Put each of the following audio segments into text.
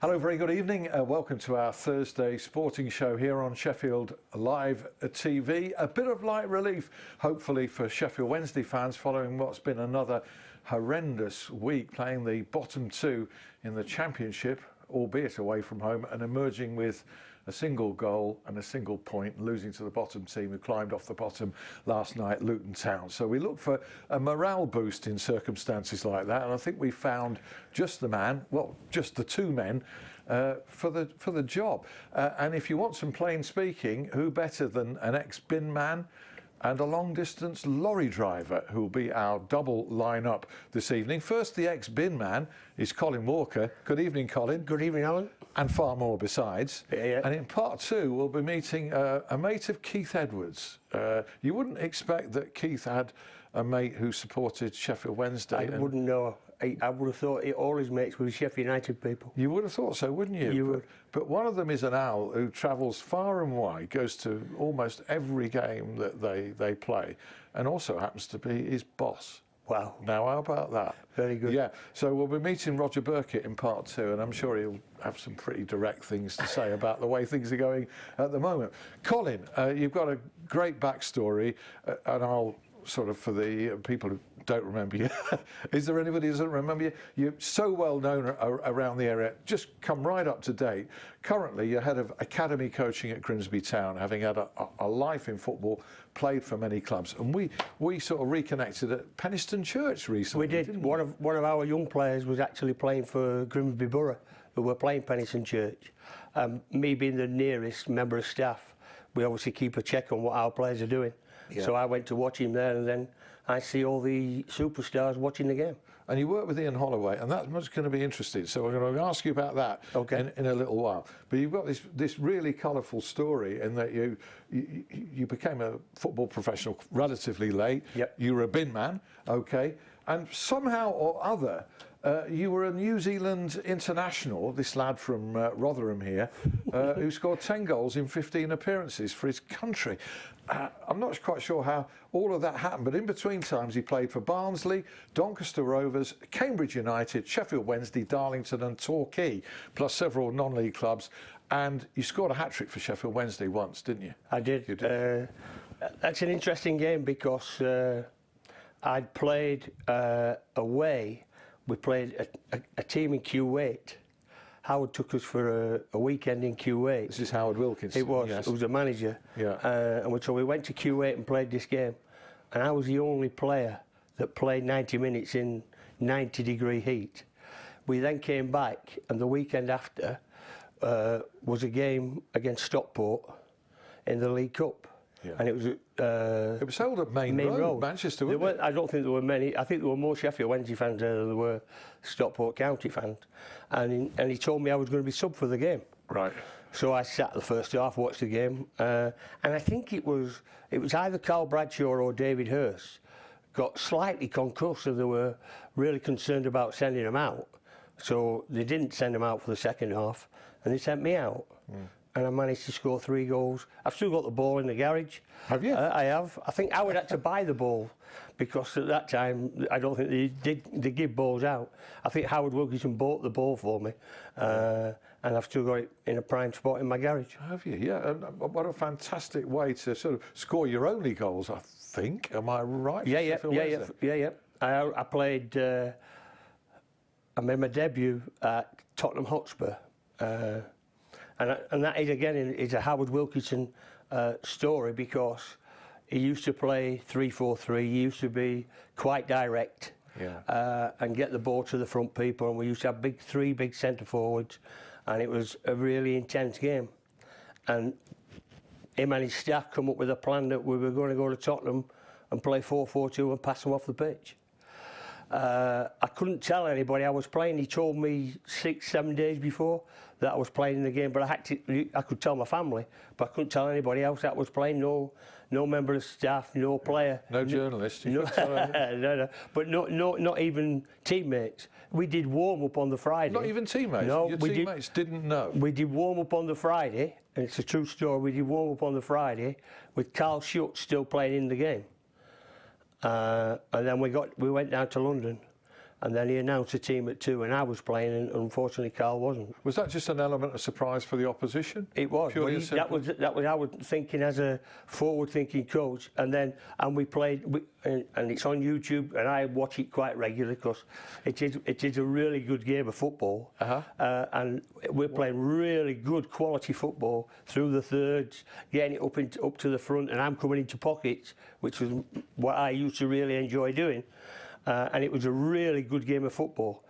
Hello, very good evening. Welcome to our Thursday sporting show here on Sheffield Live TV. A bit of light relief, hopefully, for Sheffield Wednesday fans following what's been another horrendous week, playing the bottom two in the Championship, albeit away from home, and emerging with a single goal and a single point, losing to the bottom team who climbed off the bottom last night, Luton Town. So we look for a morale boost in circumstances like that, and I think we found just the man, well, just the two men, for the job. And if you want some plain speaking, who better than an ex-bin man and a long-distance lorry driver who will be our double line-up this evening. First, the ex-bin man is Colin Walker. Good evening, Colin. Good evening, Alan. And far more besides. Yeah. And in part two, we'll be meeting a mate of Keith Edwards. You wouldn't expect that Keith had a mate who supported Sheffield Wednesday. I wouldn't know. I would have thought all his mates were Sheffield United people. You would have thought so, wouldn't you? You would. But one of them is an owl who travels far and wide, goes to almost every game that they play, and also happens to be his boss. Wow. Now, how about that? Very good. Yeah, so we'll be meeting Roger Burkett in part two, and I'm sure he'll have some pretty direct things to say about the way things are going at the moment. Colin, you've got a great backstory, and I'll sort of, for the people who don't remember you, is there anybody who doesn't remember you? You're so well known around the area. Just come right up to date. Currently, you're head of academy coaching at Grimsby Town, having had a life in football, played for many clubs, and we sort of reconnected at Penistone Church recently. We did. One of our young players was actually playing for Grimsby Borough, who were playing Penistone Church. Me being the nearest member of staff, we obviously keep a check on what our players are doing. Yeah. So I went to watch him there, and then I see all the superstars watching the game. And you work with Ian Holloway, and that's going to be interesting. So we're going to ask you about that in a little while. But you've got this really colourful story in that you became a football professional relatively late. Yep. You were a bin man, and somehow or other, you were a New Zealand international, this lad from Rotherham here, who scored 10 goals in 15 appearances for his country. I'm not quite sure how all of that happened, but in between times he played for Barnsley, Doncaster Rovers, Cambridge United, Sheffield Wednesday, Darlington and Torquay, plus several non-league clubs. And you scored a hat-trick for Sheffield Wednesday once, didn't you? I did. You did. That's an interesting game because I'd played away. We played a team in Kuwait. Howard took us for a weekend in Kuwait. This is Howard Wilkinson. It was. Yes. It was a manager. Yeah. So we went to Kuwait and played this game. And I was the only player that played 90 minutes in 90-degree heat. We then came back, and the weekend after was a game against Stockport in the League Cup. Yeah. And it was held at Main Road, Manchester, wasn't it? I don't think there were many. I think there were more Sheffield Wednesday fans there than there were Stockport County fans. And he told me I was going to be sub for the game. Right. So I sat the first half, watched the game, and I think it was either Carl Bradshaw or David Hurst got slightly concussed, and they were really concerned about sending him out. So they didn't send him out for the second half, and they sent me out. And I managed to score 3 goals. I've still got the ball in the garage. Have you? I have. I think Howard had to buy the ball because at that time I don't think they give balls out. I think Howard Wilkinson bought the ball for me, and I've still got it in a prime spot in my garage. Have you? Yeah. And what a fantastic way to sort of score your only goals, I think. Am I right? Yeah. I played. I made my debut at Tottenham Hotspur. And that is, again, is a Howard Wilkinson story because he used to play 3-4-3. He used to be quite direct and get the ball to the front people. And we used to have three big centre forwards, and it was a really intense game. And him and his staff come up with a plan that we were going to go to Tottenham and play 4-4-2 and pass them off the pitch. I couldn't tell anybody I was playing. He told me 6-7 days before that I was playing in the game, but I could tell my family, but I couldn't tell anybody else that I was playing. No member of staff, no player, no journalist. No, but not even teammates. We did warm up on the Friday. Not even teammates. No, your teammates didn't know. We did warm up on the Friday, and it's a true story. We did warm up on the Friday with Carl Schutz still playing in the game. And then we went down to London, and then he announced a team at 2, and I was playing, and unfortunately Carl wasn't. Was that just an element of surprise for the opposition? It was. That was I was thinking as a forward-thinking coach, and we played, and it's on YouTube, and I watch it quite regularly because it is a really good game of football, and we're playing really good quality football through the thirds, getting it up to the front, and I'm coming into pockets, which was what I used to really enjoy doing, and it was a really good game of football.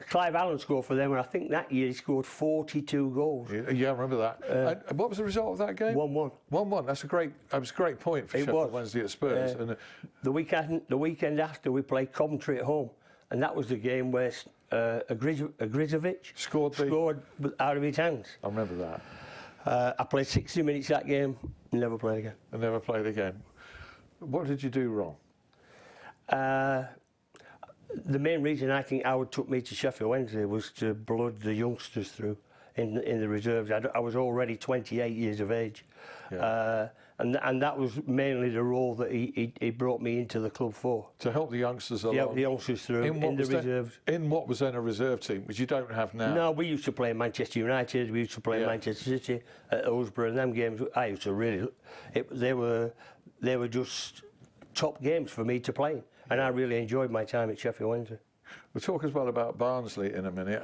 Clive Allen scored for them, and I think that year he scored 42 goals. Yeah, I remember that. And what was the result of that game? 1-1. 1-1. That was a great point for Sheffield Wednesday at Spurs. And the weekend after, we played Coventry at home, and that was the game where Grizovic scored out of his hands. I remember that. I played 60 minutes that game, never played again. I never played again. What did you do wrong? The main reason I think Howard took me to Sheffield Wednesday was to blood the youngsters through in the reserves. I was already 28 years of age, and that was mainly the role that he brought me into the club for. To help the youngsters along? Yeah, the youngsters through in the reserves. In what was then a reserve team, which you don't have now? No, we used to play Manchester United, we used to play Manchester City at Hillsborough, and them games I used to really... They were just top games for me to play. And I really enjoyed my time at Sheffield Wednesday. We'll talk as well about Barnsley in a minute,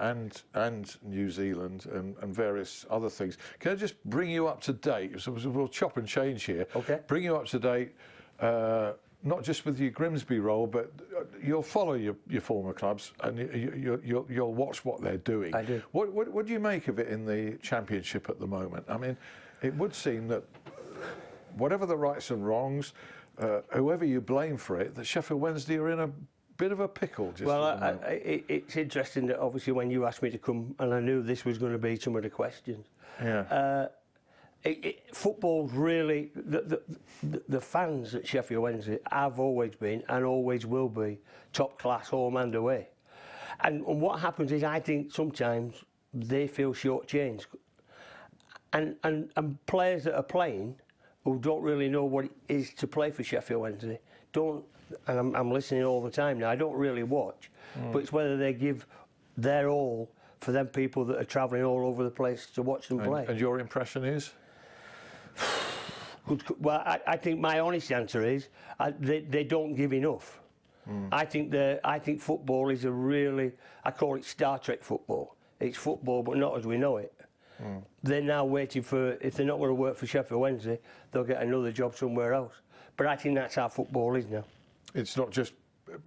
and New Zealand and various other things. Can I just bring you up to date? So we'll chop and change here. Okay. Bring you up to date, not just with your Grimsby role, but you'll follow your former clubs and you'll watch what they're doing. I do. What do you make of it in the Championship at the moment? I mean, it would seem that whatever the rights and wrongs, whoever you blame for it, that Sheffield Wednesday are in a bit of a pickle. It's interesting that obviously when you asked me to come, and I knew this was going to be some of the questions. Yeah. Football's really the fans at Sheffield Wednesday have always been and always will be top class, home and away. And what happens is I think sometimes they feel shortchanged, and players that are playing who don't really know what it is to play for Sheffield Wednesday don't, and I'm listening all the time now, I don't really watch, but it's whether they give their all for them people that are travelling all over the place to watch them play. And your impression is? Well, I think my honest answer is they don't give enough. I think football is a really, I call it Star Trek football. It's football, but not as we know it. They're now waiting for, if they're not going to work for Sheffield Wednesday, they'll get another job somewhere else. But I think that's how football is now. It's not just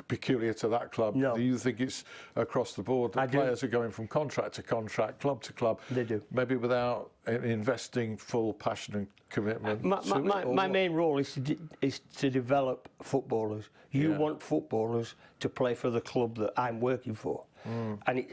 peculiar to that club. No. Do you think it's across the board that players are going from contract to contract, club to club? They do. Maybe without investing full passion and commitment. My main role is to develop footballers. You want footballers to play for the club that I'm working for. And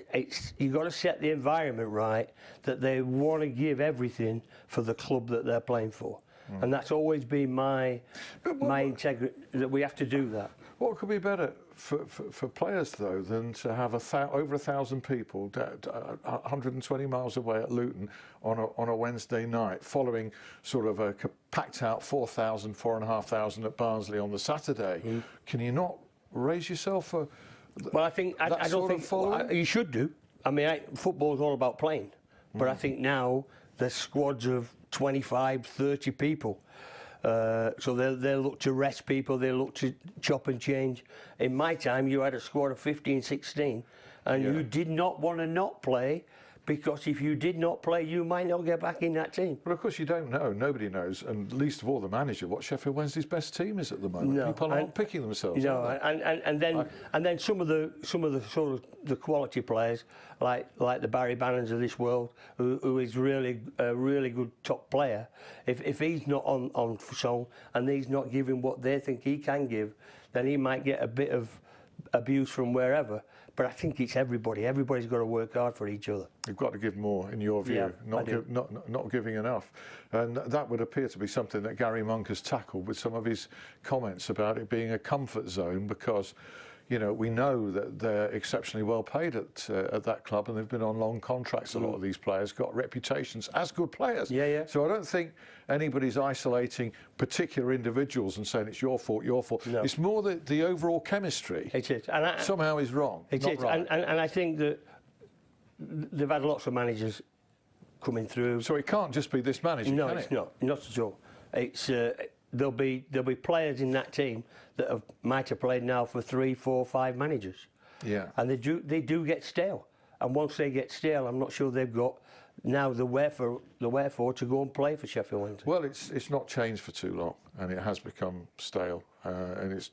you've got to set the environment right that they want to give everything for the club that they're playing for. And that's always been my integrity, that we have to do that. What could be better for players, though, than to have over 1,000 people 120 miles away at Luton on a Wednesday night, following sort of a packed-out 4,000, 4,500 at Barnsley on the Saturday? Can you not raise yourself for Well, I think I don't think you should do. I mean, football's all about playing, but I think now there's squads of 25, 30 people. So they'll look to rest people, they'll look to chop and change. In my time, you had a squad of 15, 16, and you did not want to not play, because if you did not play, you might not get back in that team. But of course you don't know, nobody knows, and least of all the manager, what Sheffield Wednesday's best team is at the moment. No, people aren't picking themselves. No, and then some of the sort of the quality players, like the Barry Bannons of this world, who is really a really good top player. If he's not on song and he's not giving what they think he can give, then he might get a bit of abuse from wherever. But I think it's everybody. Everybody's got to work hard for each other. You've got to give more, in your view, not giving enough. And that would appear to be something that Gary Monk has tackled with some of his comments about it being a comfort zone, because you know, we know that they're exceptionally well paid at that club, and they've been on long contracts. A lot of these players got reputations as good players. Yeah, yeah. So I don't think anybody's isolating particular individuals and saying it's your fault, your fault. No. It's more that the overall chemistry It is. And somehow is wrong. it not is. right. And I think that they've had lots of managers coming through. So it can't just be this manager, No, can it's it? not at all. It's there'll be players in that team that might have played now for 3, 4, 5 managers. Yeah. And they do get stale. And once they get stale, I'm not sure they've got now the wherefore to go and play for Sheffield Wednesday. Well, it's not changed for too long, and it has become stale, and it's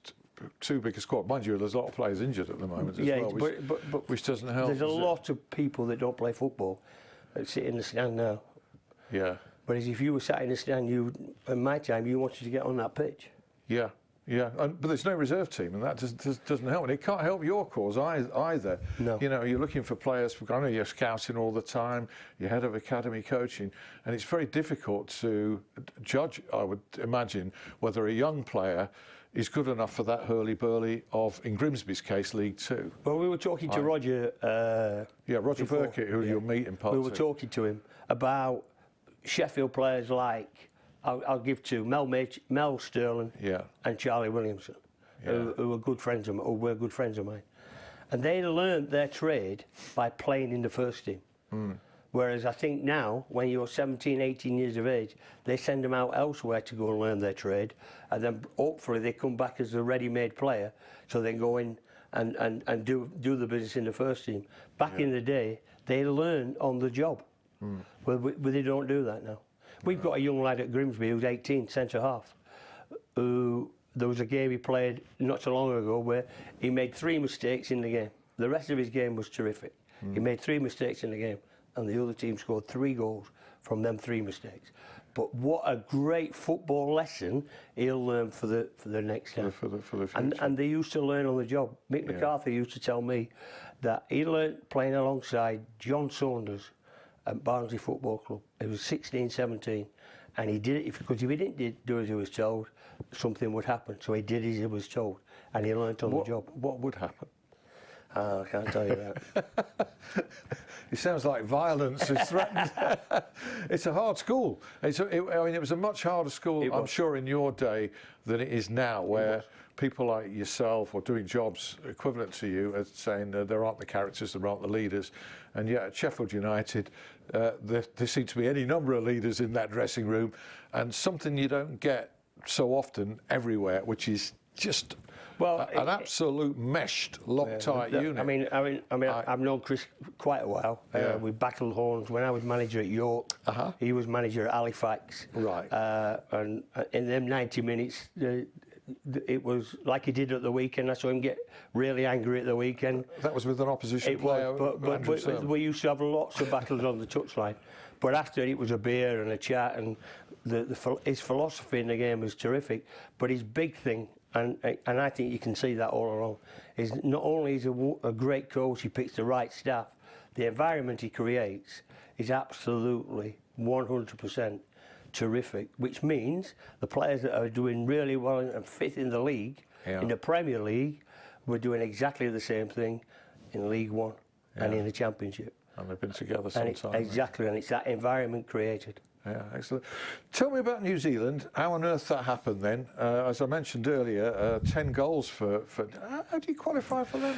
too big a squad. Mind you, there's a lot of players injured at the moment as well, which doesn't help. There's a lot of people that don't play football that sit in the stand now. Yeah. Whereas if you were sat in the stand, in my time, you wanted to get on that pitch. Yeah, yeah, but there's no reserve team, and that doesn't help. And it can't help your cause either. No. You know, you're looking for players. I know you're scouting all the time. You're head of academy coaching, and it's very difficult to judge, I would imagine, whether a young player is good enough for that hurly-burly of, in Grimsby's case, League Two. Well, we were talking to Roger. Roger before, Burkett, who you'll meet in part We were talking to him about Sheffield players like, I'll give two, Mel Sterling and Charlie Williamson, who were good friends of mine, or were good friends of mine. And they learned their trade by playing in the first team. Whereas I think now, when you're 17, 18 years of age, they send them out elsewhere to go and learn their trade, and then hopefully they come back as a ready-made player, so they go in and do the business in the first team. Back in the day, they learn on the job. Well, they don't do that now. We've got a young lad at Grimsby who's 18, centre half, who there was a game he played not so long ago where he made 3 mistakes in the game. The rest of his game was terrific. He made 3 mistakes in the game, and the other team scored 3 goals from them 3 mistakes. But what a great football lesson he'll learn for the next step. For the future. And they used to learn on the job. Mick McCarthy used to tell me that he learned playing alongside John Saunders at Barnsley Football Club. He was 16, 17, and he did it because if he didn't do as he was told, something would happen. So he did as he was told, and he learnt on the job. What would happen? I can't tell you that. It sounds like violence is threatened. It's a hard school. I mean, it was a much harder school, I'm sure, in your day than it is now, where people like yourself or doing jobs equivalent to you are saying there aren't the characters, there aren't the leaders. And yet at Sheffield United, there seem to be any number of leaders in that dressing room, and something you don't get so often everywhere, which is just an absolute meshed, Loctite unit. I mean, I've known Chris quite a while. We battled horns when I was manager at York. He was manager at Halifax. Right. And in them 90 minutes, it was like he did at the weekend. I saw him get really angry at the weekend. That was with an opposition player. But we used to have lots of battles on the touchline. But after it was a beer and a chat, and his philosophy in the game was terrific. But his big thing, and I think you can see that all along, is not only is a great coach, he picks the right staff, the environment he creates is absolutely 100% terrific, which means the players that are doing really well and fifth in the league, in the Premier League, were doing exactly the same thing in League One and in the Championship. And they've been together sometime. Exactly, and it's that environment created. Yeah, excellent. Tell me about New Zealand. How on earth that happened then? As I mentioned earlier, 10 goals for how do you qualify for them?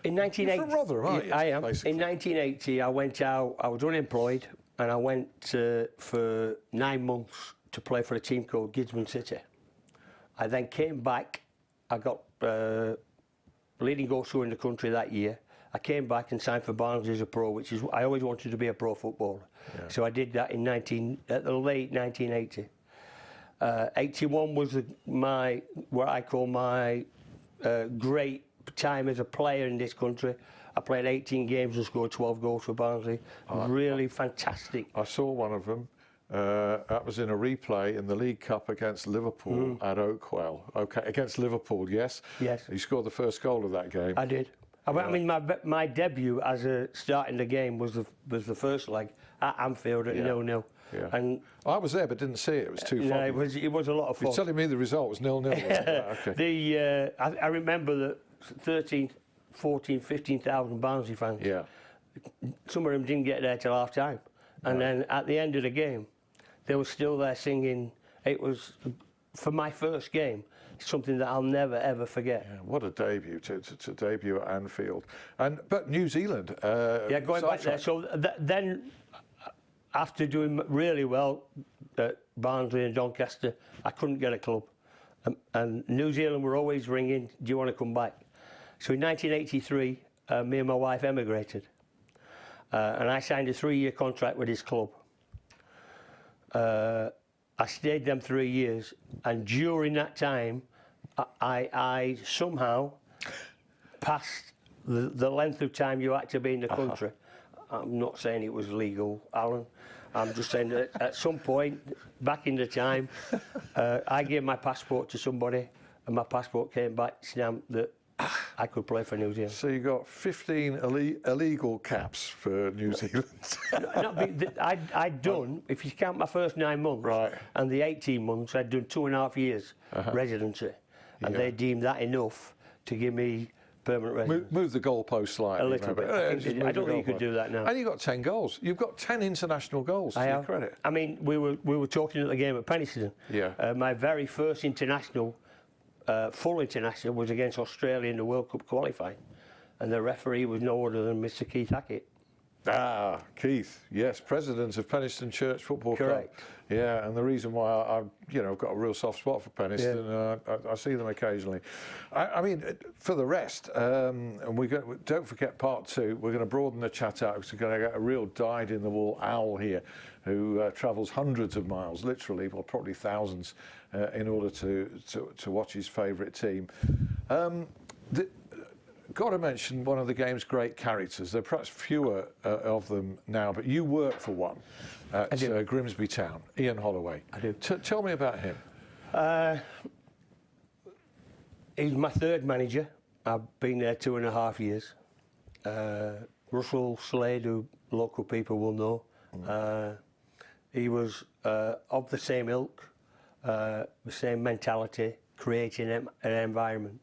In 1980, you're from Rotherham, aren't you? I am. Basically. In 1980, I went out. I was unemployed, and I went for 9 months to play for a team called Grimsby City. I then came back. I got leading goal scorer in the country that year. I came back and signed for Barnsley as a pro, which is I always wanted to be a pro footballer. Yeah. So I did that at the late 1980. 81 was what I call my great time as a player in this country. I played 18 games and scored 12 goals for Barnsley. Really fantastic. I saw one of them. That was in a replay in the League Cup against Liverpool at Oakwell. Okay, against Liverpool, yes? Yes. You scored the first goal of that game. I did. I mean, my debut as a starting the game was the first leg at Anfield at 0-0. Yeah. And I was there but didn't see it. It was too fun. It was a lot of fun. You're telling me the result was 0-0. Okay. I remember that 13, 14, 15,000 Barnsley fans. Yeah. Some of them didn't get there till half time. And then at the end of the game, they were still there singing. It was, for my first game, something that I'll never ever forget. Yeah, what a debut to debut at Anfield. But New Zealand. Yeah, going back there. So then, after doing really well at Barnsley and Doncaster, I couldn't get a club. And New Zealand were always ringing, do you want to come back? So in 1983, me and my wife emigrated. And I signed a 3-year contract with this club. I stayed them 3 years, and during that time, I somehow passed the length of time you had to be in the country. I'm not saying it was legal, Alan. I'm just saying that at some point, back in the time, I gave my passport to somebody, and my passport came back stamped that I could play for New Zealand. So you got 15 illegal caps for New Zealand. I'd done, if you count my first 9 months, right, and the 18 months, I'd done 2.5 years residency, and they deemed that enough to give me permanent residence. Move the goalpost slightly. A little bit. I don't think you could do that now. And you got 10 goals. You've got 10 international goals to your credit. I mean, we were talking at the game at Penistone. Yeah. My very first international, full international, was against Australia in the World Cup qualifying, and the referee was no other than Mr. Keith Hackett. Ah, Keith, yes, president of Penistone Church Football Correct. Club. Yeah, and the reason why I've got a real soft spot for Penistone, I see them occasionally. I mean, for the rest, and don't forget part 2. We're going to broaden the chat out because we're going to get a real dyed-in-the-wool owl here, who travels hundreds of miles, literally, well, probably thousands, in order to watch his favourite team. Got to mention one of the game's great characters. There are perhaps fewer of them now, but you work for one at Grimsby Town, Ian Holloway. I do. Tell me about him. He's my third manager. I've been there 2.5 years. Russell Slade, who local people will know, he was of the same ilk, the same mentality, creating an environment.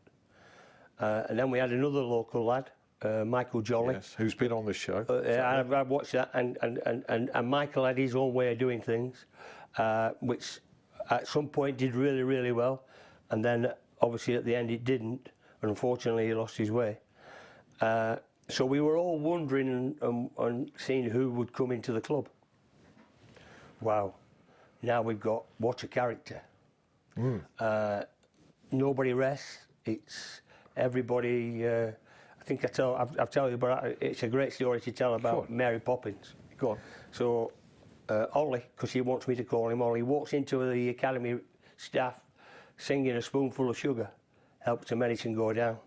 And then we had another local lad, Michael Jolly. Yes, who's been on this show. I've watched that, and Michael had his own way of doing things, which at some point did really, really well, and then obviously at the end it didn't, and unfortunately he lost his way. So we were all wondering and seeing who would come into the club. Wow, now we've got what a character. Nobody rests. It's everybody. I think I've told you, but it's a great story to tell about Mary Poppins. Go on. So Ollie, because he wants me to call him Ollie, walks into the academy staff singing A Spoonful of Sugar helps the medicine go down.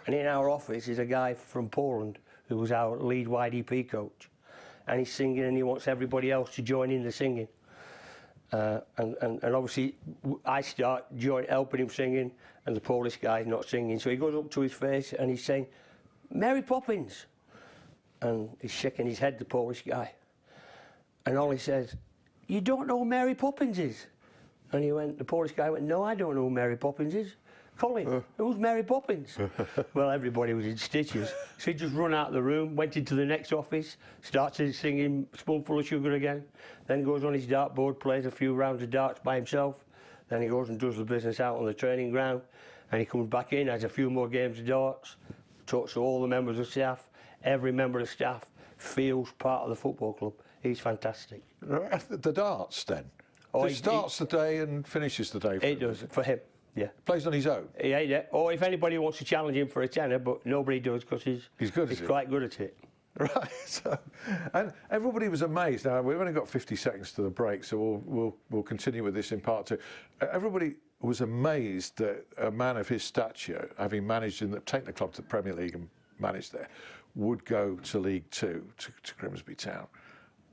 And in our office is a guy from Poland who was our lead YDP coach, and he's singing and he wants everybody else to join in the singing. And obviously I start helping him singing, and the Polish guy's not singing, so he goes up to his face and he's saying, "Mary Poppins," and he's shaking his head, the Polish guy. And Ollie says, "You don't know who Mary Poppins is?" And the Polish guy went, "No, I don't know who Mary Poppins is." "Colin, who's Mary Poppins?" Well, everybody was in stitches. So he just run out of the room, went into the next office, started singing Spoonful of Sugar again, then goes on his dartboard, plays a few rounds of darts by himself, then he goes and does the business out on the training ground, and he comes back in, has a few more games of darts, talks to all the members of staff. Every member of staff feels part of the football club. He's fantastic. The darts, then? Oh, he starts the day and finishes the day for him? It does, for him. Yeah. Plays on his own? Yeah. Or if anybody wants to challenge him for a tenner, but nobody does because he's quite good at it. Right. So, and everybody was amazed. Now we've only got 50 seconds to the break, so we'll continue with this in part 2. Everybody was amazed that a man of his stature, having managed taken the club to the Premier League and managed there, would go to League Two to Grimsby Town.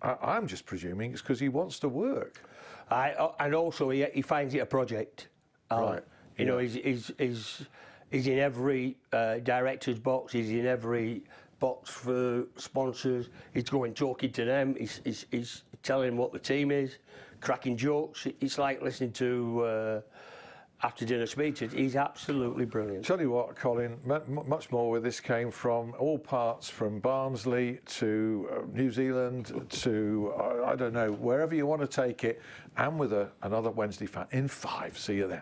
I'm just presuming it's because he wants to work. And also he finds it a project. Right. You know, he's in every director's box. He's in every box for sponsors. He's going talking to them. He's telling them what the team is, cracking jokes. It's like listening to after dinner speeches. He's absolutely brilliant. Tell you what, Colin, much more where this came from, all parts from Barnsley to New Zealand to, I don't know, wherever you want to take it, and with another Wednesday fan in 5. See you then.